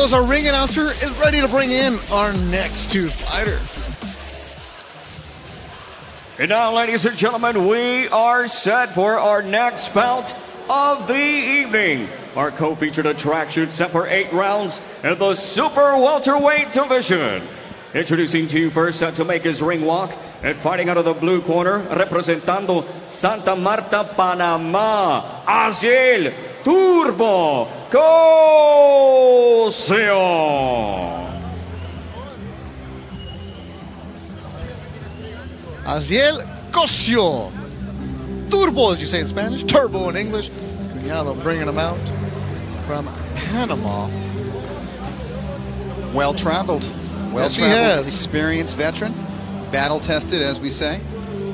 goes our ring announcer, is ready to bring in our next two fighter. And now, ladies and gentlemen, we are set for our next bout of the evening. Our co-featured attraction set for 8 rounds in the super welterweight division. Introducing to you first, set to make his ring walk and fighting out of the blue corner, representando Santa Marta, Panama, Aziel Turbo Cosio. Aziel Cosio. Turbo, as you say in Spanish. Turbo in English. Cuñado bringing him out from Panama. Well-traveled. Well-traveled, experienced veteran. Battle-tested, as we say.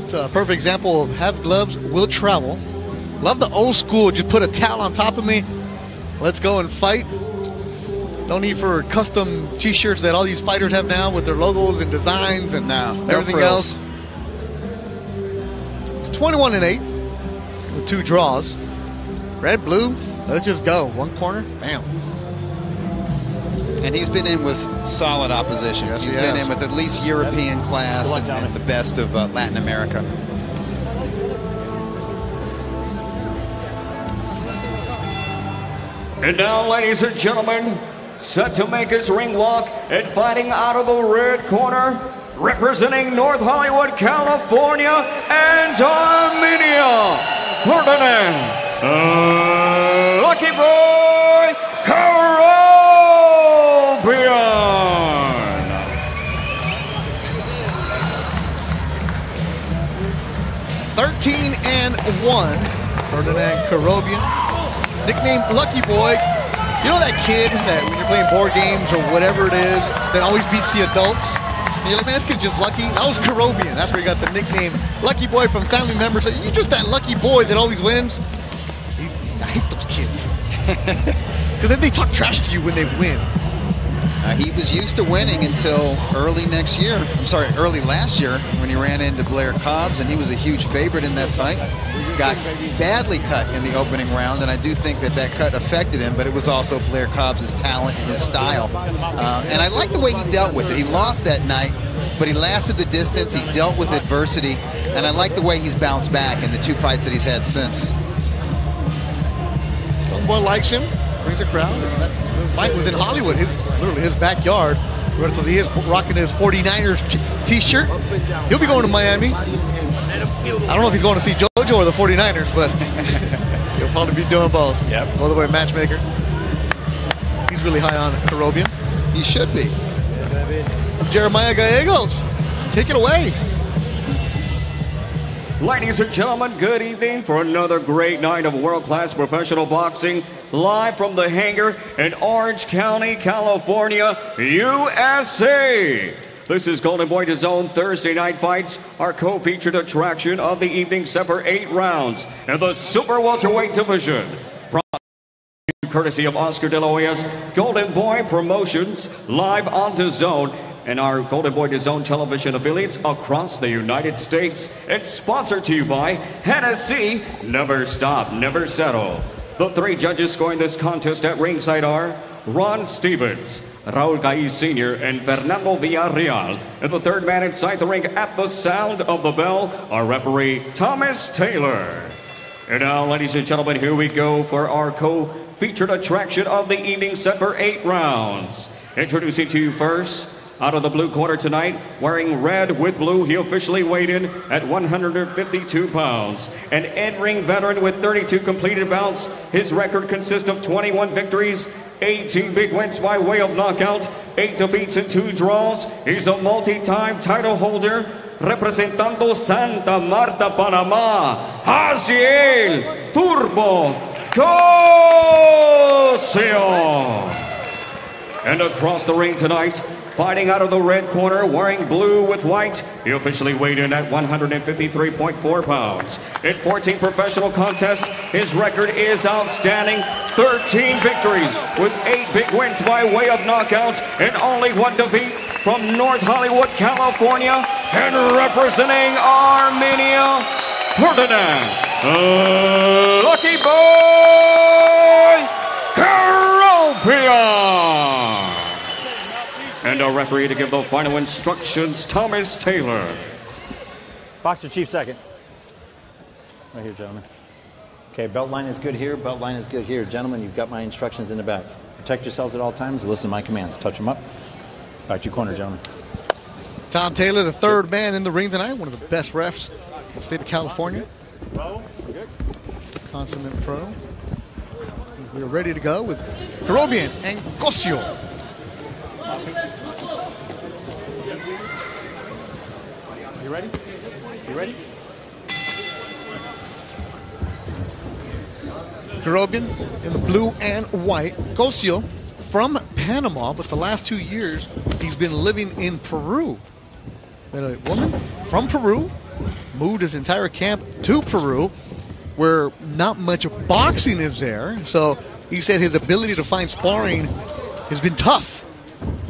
It's a perfect example of have gloves, will travel. Love the old school, just put a towel on top of me. Let's go and fight. No need for custom t-shirts that all these fighters have now with their logos and designs and everything else. It's 21-8 with 2 draws. Red, blue, let's just go. One corner, bam. And he's been in with solid opposition. Yes, he's been in with at least European class and the best of Latin America. And now, ladies and gentlemen, set to make his ring walk and fighting out of the red corner, representing North Hollywood, California, and Armenia, Ferdinand, Lucky Boy, Kerobyan. 13-1, Ferdinand Kerobyan. Nicknamed Lucky Boy. You know that kid that when you're playing board games or whatever it is that always beats the adults? And you're like, man, this kid's just lucky. That was Kerobyan. That's where he got the nickname Lucky Boy from family members. You're just that lucky boy that always wins. I hate those kids. Because then they talk trash to you when they win. He was used to winning until early last year when he ran into Blair Cobbs, and he was a huge favorite in that fight. Got badly cut in the opening round, and I do think that cut affected him, but it was also Blair Cobbs' talent and his style. And I like the way he dealt with it. He lost that night, but he lasted the distance. He dealt with adversity, and I like the way he's bounced back in the 2 fights that he's had since. Someone likes him, brings a crowd. That fight was in Hollywood, literally his backyard. Roberto Diaz rocking his 49ers t-shirt. He'll be going to Miami. I don't know if he's going to see JoJo or the 49ers, but he'll probably be doing both. Yep. By the way, matchmaker. He's really high on Kerobyan. He should be. Jeremiah Gallegos, take it away. Ladies and gentlemen, good evening for another great night of world-class professional boxing, live from the hangar in Orange County, California, USA. This is Golden Boy DAZN Thursday Night Fights, our co-featured attraction of the evening, set for 8 rounds in the super welterweight division. Courtesy of Oscar De La Hoya's Golden Boy Promotions, live on DAZN and our Golden Boy DAZN television affiliates across the United States. It's sponsored to you by Hennessy, Never Stop, Never Settle. The 3 judges scoring this contest at ringside are Ron Stevens, Raul Gaiz Sr., and Fernando Villarreal. And the 3rd man inside the ring at the sound of the bell, our referee, Thomas Taylor. And now, ladies and gentlemen, here we go for our co-featured attraction of the evening, set for 8 rounds. Introducing to you first, out of the blue corner tonight, wearing red with blue, he officially weighed in at 152 pounds. An in-ring veteran with 32 completed bouts. His record consists of 21 victories, 18 big wins by way of knockout, 8 defeats and 2 draws. He's a multi-time title holder, representando Santa Marta, Panama, Aziel Turbo Cosio. And across the ring tonight, fighting out of the red corner, wearing blue with white, he officially weighed in at 153.4 pounds. In 14 professional contests, his record is outstanding. 13 victories with 8 big wins by way of knockouts and only 1 defeat from North Hollywood, California, and representing Armenia, Ferdinand, Lucky Boy, Kerobyan. And our referee to give the final instructions, Thomas Taylor. Boxer chief second. Right here, gentlemen. Okay, belt line is good here, belt line is good here. Gentlemen, you've got my instructions in the back. Protect yourselves at all times, listen to my commands. Touch them up. Back to your corner, gentlemen. Tom Taylor, the third man in the ring tonight, one of the best refs in the state of California. Consummate pro. We're ready to go with Kerobyan and Cosio. You ready? You ready? Kerobyan in the blue and white. Cosio from Panama, but the last 2 years he's been living in Peru. And a woman from Peru moved his entire camp to Peru, where not much boxing is there. So he said his ability to find sparring has been tough.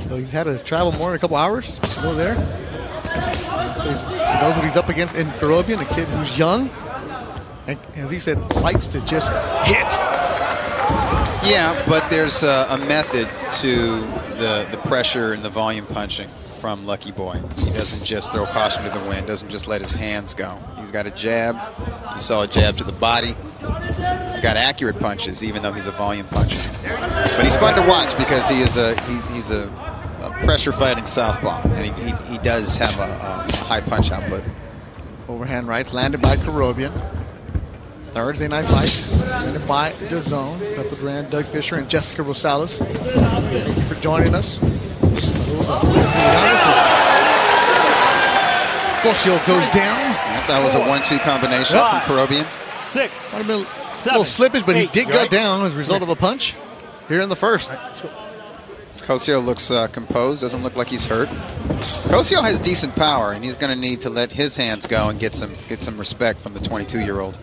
So he's had to travel more than a couple hours to go there. So he knows what he's up against in Kerobyan, a kid who's young. And as he said, likes to just hit. Yeah, but there's a method to the pressure and the volume punching from Lucky Boy. He doesn't just throw caution to the wind, doesn't just let his hands go. He's got a jab. You saw a jab to the body. He's got accurate punches, even though he's a volume puncher. But he's fun to watch because he's a pressure fighting southpaw, and he does have a high punch output. Overhand rights landed by Kerobyan. Thursday night fight, presented by DAZN. Bethel Duran, Doug Fisher, and Jessica Rosales. Thank you for joining us. Cosio goes down. That was a 1-2 combination from Kerobyan. 6. Might have been a little slippage, but he did go down as a result of a punch here in the first. Cosio looks composed, doesn't look like he's hurt. Cosio has decent power, and he's going to need to let his hands go and get some respect from the 22-year-old.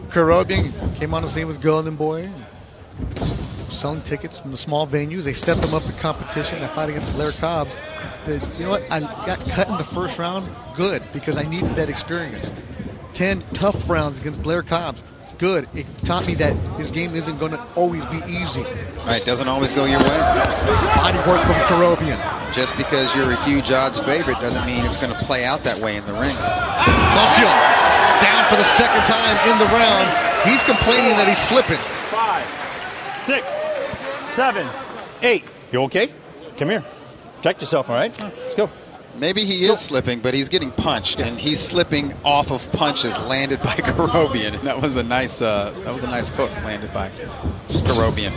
Kerobyan came on the scene with Golden Boy, selling tickets from the small venues. They stepped him up in competition. That fight against Blair Cobb. You know what? I got cut in the first round. Good, because I needed that experience. 10 tough rounds against Blair Cobb. Good. It taught me that his game isn't going to always be easy. Right, doesn't always go your way. Body work from Kerobyan. Just because you're a huge odds favorite doesn't mean it's going to play out that way in the ring. Cosio down for the second time in the round. He's complaining that he's slipping. 5, 6, 7, 8. You okay? Come here. Check yourself, all right? Let's go. Maybe he is slipping, but he's getting punched, and he's slipping off of punches landed by Kerobyan, and that was a nice hook landed by Kerobyan,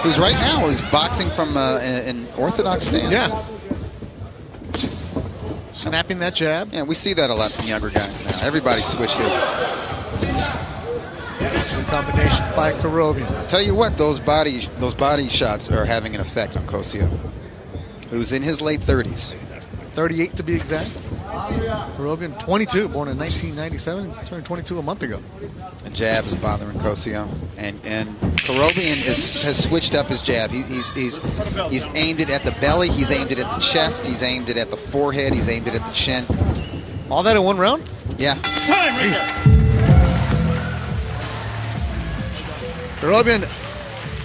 who's right now is boxing from an orthodox stance. Yeah. Snapping that jab. Yeah, we see that a lot from younger guys now. Everybody switch hits. Good combination by Kerobyan. I'll tell you what, those body shots are having an effect on Cosio, who's in his late 30s. 38 to be exact. Kerobyan, 22, born in 1997, turned 22 a month ago. A jab is bothering Cosio, and Kerobyan has switched up his jab. He's aimed it at the belly, he's aimed it at the chest, he's aimed it at the forehead, he's aimed it at the chin. All that in one round? Yeah. Kerobyan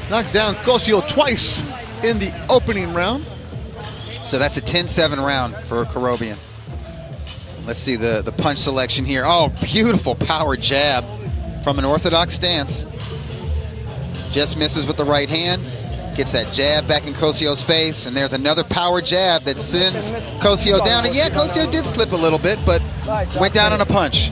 knocks down Cosio twice in the opening round. So that's a 10-7 round for Kerobyan. Let's see the punch selection here. Oh, beautiful power jab from an orthodox stance. Just misses with the right hand. Gets that jab back in Cosio's face. And there's another power jab that sends Cosio down. And yeah, Cosio did slip a little bit, but went down on a punch.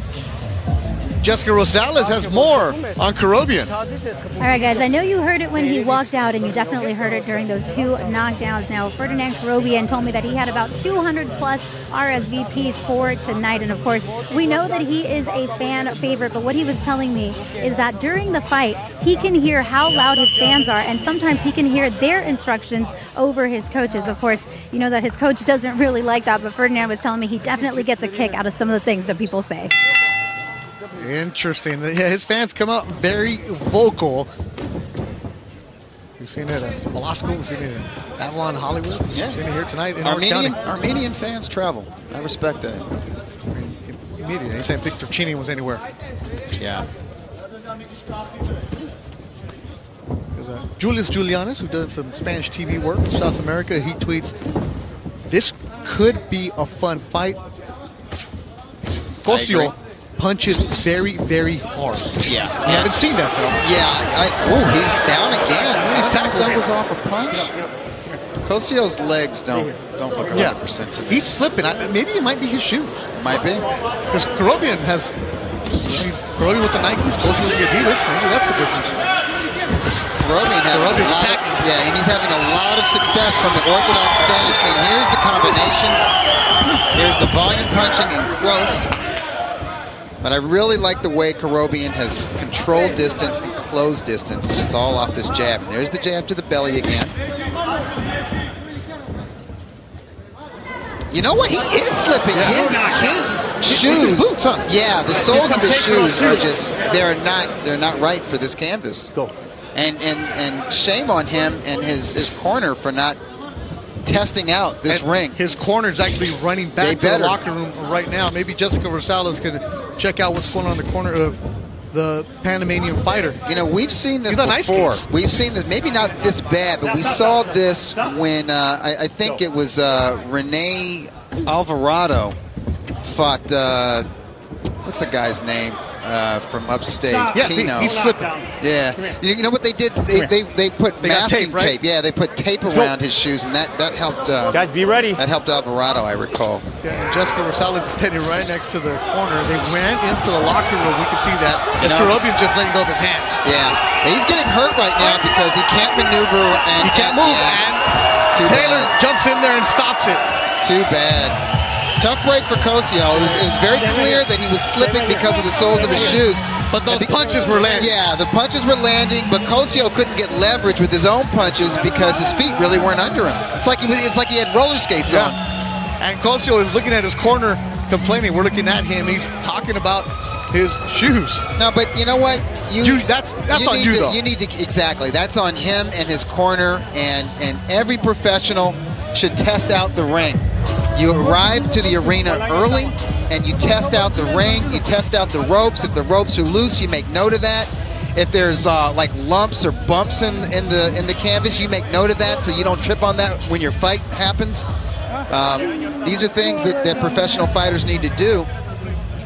Jessica Rosales has more on Kerobyan. All right, guys, I know you heard it when he walked out, and you definitely heard it during those 2 knockdowns. Now, Ferdinand Kerobyan told me that he had about 200-plus RSVPs for tonight, and, of course, we know that he is a fan favorite, but what he was telling me is that during the fight, he can hear how loud his fans are, and sometimes he can hear their instructions over his coaches. Of course, you know that his coach doesn't really like that, but Ferdinand was telling me he definitely gets a kick out of some of the things that people say. Interesting. Yeah, his fans come out very vocal. We've seen it at Velasco. We've seen it in Avalon, Hollywood. We've seen it here tonight in Orange County. Armenian fans travel. I respect that. Immediately. Anytime Victor Chini was anywhere. Yeah. It Julius Julianis, who does some Spanish TV work in South America, he tweets, "This could be a fun fight. Cosio punches very, very hard." Yeah. I haven't seen that, though. Yeah. He's down again. He's tackled. That was off a punch. Cosio's legs don't look 100% to me. He's slipping. Maybe it might be his shoes. Might be. Because Kerobyan Kerobyan with the Nikes, Cosio with the Adidas. Maybe that's the difference. Kerobyan and he's having a lot of success from the orthodox stance. And here's the combinations. Here's the volume punching in close. But I really like the way Kerobyan has controlled distance and closed distance. It's all off this jab. And there's the jab to the belly again. You know what? He is slipping. His shoes. His boots, huh? Yeah, the soles of his shoes are just they're not right for this canvas. Go. And shame on him and his corner for not testing out this ring. His corner's actually running back to the locker room right now. Maybe Jessica Rosales can check out what's going on in the corner of the Panamanian fighter. You know, we've seen this before. We've seen this, maybe not this bad, but we saw this when I think it was Rene Alvarado fought, what's the guy's name from upstate? Yeah, Tino. he's slipping. Yeah. You know what they did? They put masking tape. Yeah, they put tape around his shoes, and that helped. Guys, be ready. That helped Alvarado, I recall. Yeah, and Jessica Rosales is standing right next to the corner. They ran into the locker room. We can see that. Kerobyan just letting go of his hands. Yeah. And he's getting hurt right now because he can't maneuver. And he can't move. And Taylor jumps in there and stops it. Too bad. Tough break for Cosio. It was very clear that he was slipping because of the soles of his shoes. But those punches were landing. Yeah, the punches were landing, but Cosio couldn't get leverage with his own punches because his feet really weren't under him. It's like he had roller skates on. And Cosio is looking at his corner, complaining. We're looking at him. He's talking about his shoes. No, but you know what? That's on you, though. You need to exactly. That's on him and his corner, and every professional should test out the ring. You arrive to the arena early, and you test out the ring. You test out the ropes. If the ropes are loose, you make note of that. If there's like lumps or bumps in the canvas, you make note of that so you don't trip on that when your fight happens. These are things that professional fighters need to do.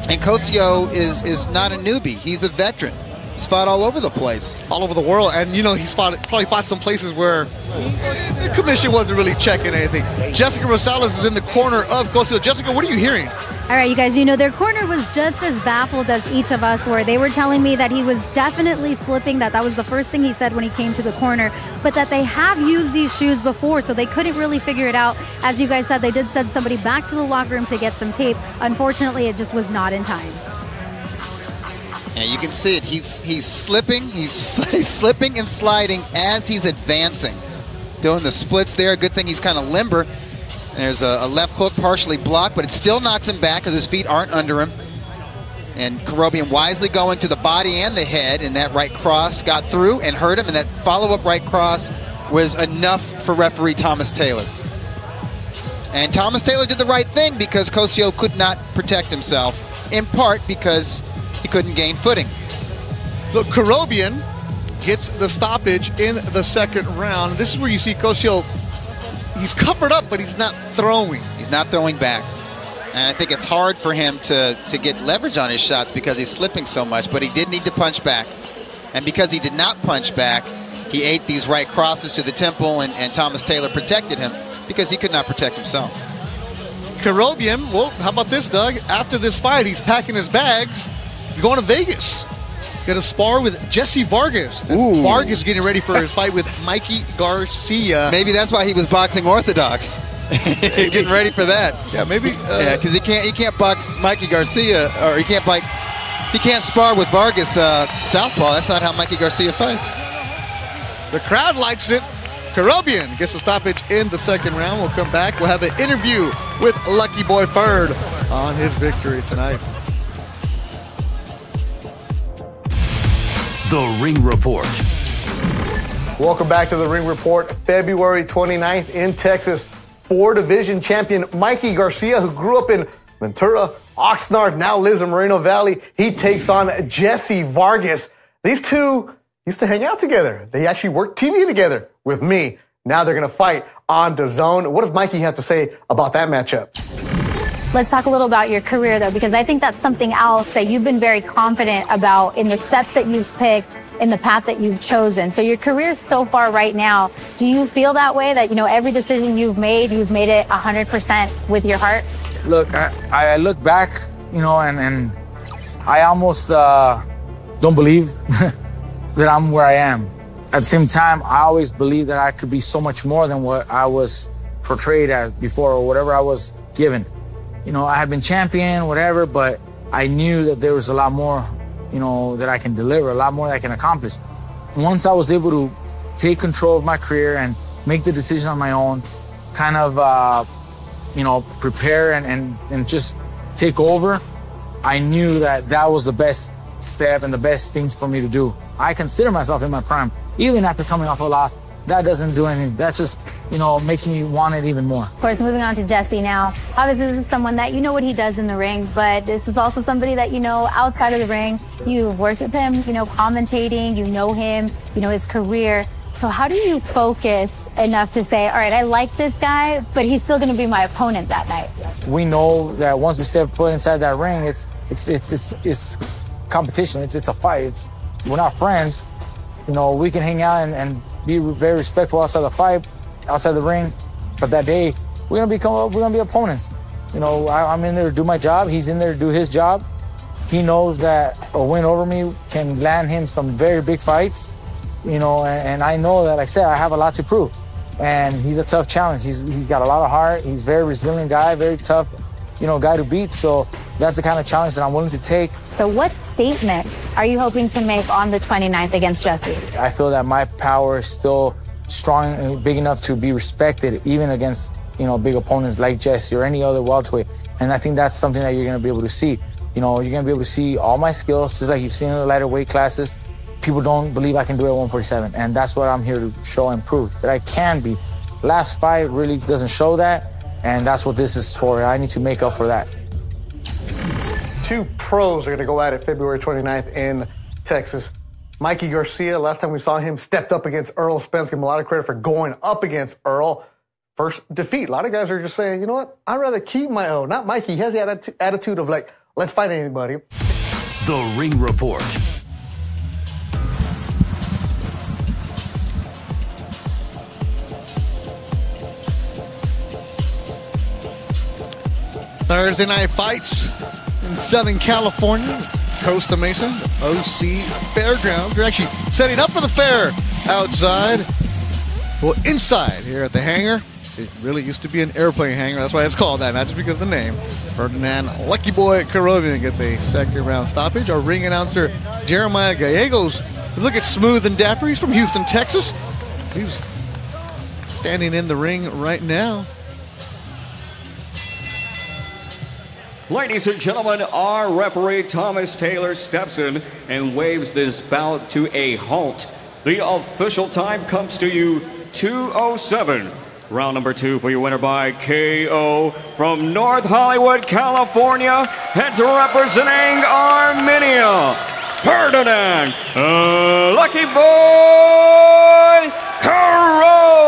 And Cosio is not a newbie. He's a veteran. He's fought all over the place. All over the world. And, you know, he's probably fought some places where the commission wasn't really checking anything. Jessica Rosales is in the corner of Cosio. Jessica, what are you hearing? All right, you guys, you know, their corner was just as baffled as each of us were. They were telling me that he was definitely slipping, that was the first thing he said when he came to the corner, but that they have used these shoes before, so they couldn't really figure it out. As you guys said, they did send somebody back to the locker room to get some tape. Unfortunately, it just was not in time. And you can see it. He's slipping. He's slipping and sliding as he's advancing. Doing the splits there. Good thing he's kind of limber. There's a left hook partially blocked, but it still knocks him back because his feet aren't under him. And Kerobyan wisely going to the body and the head, and that right cross got through and hurt him, and that follow-up right cross was enough for referee Thomas Taylor. And Thomas Taylor did the right thing because Cosio could not protect himself, in part because he couldn't gain footing. Look, Kerobyan gets the stoppage in the second round. This is where you see Cosio. He's covered up, but he's not throwing. He's not throwing back. And I think it's hard for him to get leverage on his shots because he's slipping so much, but he did need to punch back. And because he did not punch back, he ate these right crosses to the temple, and Thomas Taylor protected him because he could not protect himself. Kerobyan, well, how about this, Doug? After this fight, he's packing his bags. He's going to Vegas. Going to spar with Jesse Vargas. Vargas getting ready for his fight with Mikey Garcia. Maybe that's why he was boxing orthodox. Getting ready for that. Yeah, maybe. Yeah, because he can't box Mikey Garcia, or he can't spar with Vargas southpaw. That's not how Mikey Garcia fights. The crowd likes it. Kerobyan gets a stoppage in the second round. We'll come back. We'll have an interview with Lucky Boy Ferd on his victory tonight. The Ring Report. Welcome back to the Ring Report. February 29th in Texas, 4-division champion Mikey Garcia, who grew up in Ventura, Oxnard, now lives in Moreno Valley. He takes on Jesse Vargas. These two used to hang out together. They actually worked TV together with me. Now they're going to fight on DAZN. What does Mikey have to say about that matchup? Let's talk a little about your career, though, because I think that's something else that you've been very confident about in the steps that you've picked, in the path that you've chosen. So your career so far right now, do you feel that way, that, every decision you've made it 100% with your heart? Look, I look back, and I almost don't believe that I'm where I am. At the same time, I always believed that I could be so much more than what I was portrayed as before, or whatever I was given. I had been champion, whatever, but I knew that there was a lot more, that I can deliver, a lot more that I can accomplish. Once I was able to take control of my career and make the decision on my own, kind of, prepare and just take over, I knew that that was the best step and the best things for me to do. I consider myself in my prime, even after coming off a loss. That doesn't do anything. That just, makes me want it even more. Of course, moving on to Jesse now. Obviously, this is someone that what he does in the ring, but this is also somebody that outside of the ring. You've worked with him, commentating, him, his career. So how do you focus enough to say, all right, I like this guy, but he's still going to be my opponent that night? We know that once we step foot inside that ring, it's competition. It's a fight. We're not friends. We can hang out and be very respectful outside the fight, outside the ring, but that day we're gonna be opponents. I'm in there to do my job. He's in there to do his job. He knows that a win over me can land him some very big fights. And I know that, like I said, I have a lot to prove. And he's a tough challenge. He's got a lot of heart. He's a very resilient guy, very tough, guy to beat. So that's the kind of challenge that I'm willing to take. So what statement are you hoping to make on the 29th against Jesse? I feel that my power is still strong and big enough to be respected, even against, big opponents like Jesse or any other welterweight. And I think that's something that you're going to be able to see. You're going to be able to see all my skills, just like you've seen in the lighter weight classes. People don't believe I can do it at 147, and that's what I'm here to show and prove, that I can be. Last fight really doesn't show that, and that's what this is for. I need to make up for that. Two pros are going to go at it February 29th in Texas. Mikey Garcia, last time we saw him, stepped up against Earl Spence. Give him a lot of credit for going up against Earl. First defeat. A lot of guys are just saying, you know what? I'd rather keep my own. Not Mikey. He has the attitude of, let's fight anybody. The Ring Report. Thursday night fights in Southern California, Costa Mesa, OC Fairgrounds. They're actually setting up for the fair outside. Well, inside here at the hangar. It really used to be an airplane hangar. That's why it's called that, not just because of the name. Ferdinand Lucky Boy Kerobyan gets a second round stoppage. Our ring announcer, Jeremiah Gallegos, is looking smooth and dapper. He's from Houston, Texas. He's standing in the ring right now. Ladies and gentlemen, our referee Thomas Taylor steps in and waves this bout to a halt. The official time comes to you 2:07. Round number 2 for your winner by KO from North Hollywood, California, and representing Armenia, Ferdinand Lucky Boy Kerobyan.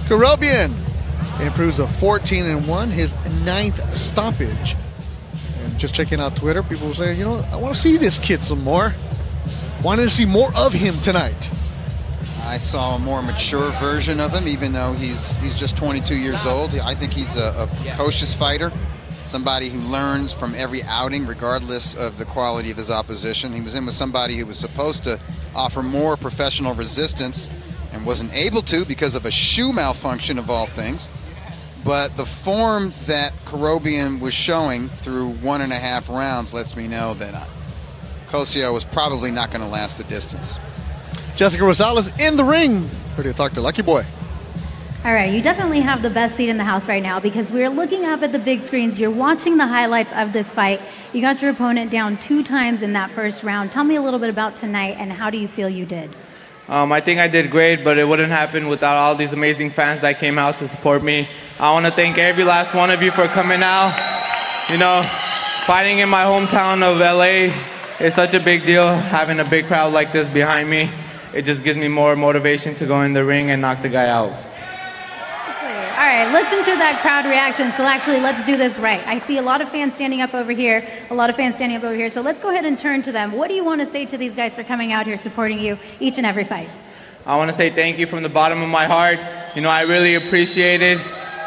Kerobyan improves to 14-1, his 9th stoppage. And just checking out Twitter, people were saying, I want to see this kid some more. Wanted to see more of him tonight. I saw a more mature version of him, even though he's just 22 years old. I think he's a precocious fighter, somebody who learns from every outing, regardless of the quality of his opposition. He was in with somebody who was supposed to offer more professional resistance and wasn't able to because of a shoe malfunction of all things. But the form that Kerobyan was showing through 1.5 rounds lets me know that Cosio was probably not going to last the distance. Jessica Rosales in the ring. Ready to talk to Lucky Boy. All right, you definitely have the best seat in the house right now because we're looking up at the big screens. You're watching the highlights of this fight. You got your opponent down 2 times in that first round. Tell me a little bit about tonight and how do you feel you did? I think I did great, but it wouldn't happen without all these amazing fans that came out to support me. I want to thank every last one of you for coming out. You know, fighting in my hometown of LA is such a big deal. Having a big crowd like this behind me, it just gives me more motivation to go in the ring and knock the guy out. All right, listen to that crowd reaction. So actually, let's do this right. I see a lot of fans standing up over here, a lot of fans standing up over here. So let's go ahead and turn to them. What do you want to say to these guys for coming out here supporting you each and every fight? I want to say thank you from the bottom of my heart. You know, I really appreciate it.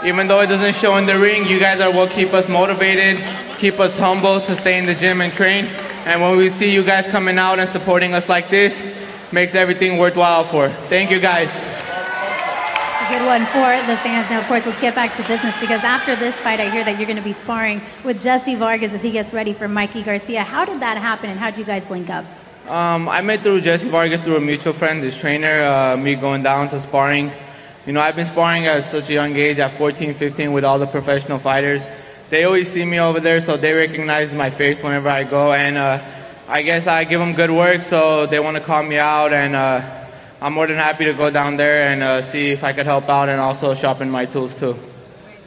Even though it doesn't show in the ring, you guys are what keep us motivated, keep us humble to stay in the gym and train. And when we see you guys coming out and supporting us like this, makes everything worthwhile for. Thank you guys. A good one for the fans. Now, of course, let's get back to business because after this fight, I hear that you're going to be sparring with Jesse Vargas as he gets ready for Mikey Garcia. How did that happen and how did you guys link up? I met through Jesse Vargas through a mutual friend, his trainer, me going down to sparring. You know, I've been sparring at such a young age, at 14, 15, with all the professional fighters. They always see me over there, so they recognize my face whenever I go. And I guess I give them good work, so they want to call me out. And I'm more than happy to go down there and see if I could help out and also sharpen my tools too.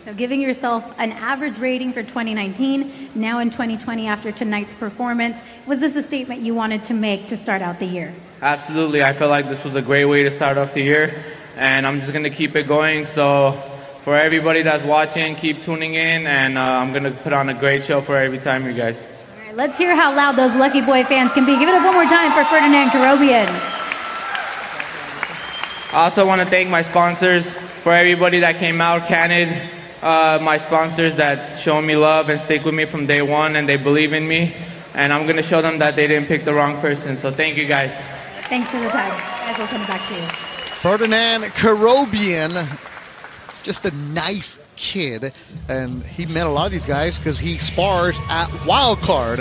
So giving yourself an average rating for 2019, now in 2020 after tonight's performance, was this a statement you wanted to make to start out the year? Absolutely. I feel like this was a great way to start off the year, and I'm just going to keep it going. So for everybody that's watching, keep tuning in, and I'm going to put on a great show for every time, you guys. All right, let's hear how loud those Lucky Boy fans can be. Give it up one more time for Ferdinand Kerobyan. I also want to thank my sponsors, for everybody that came out, Canid, my sponsors that show me love and stick with me from day one, and they believe in me. And I'm going to show them that they didn't pick the wrong person. So thank you, guys. Thanks for the time. Guys, we'll come back to you. Ferdinand Kerobyan, just a nice kid. And he met a lot of these guys because he spars at Wild Card.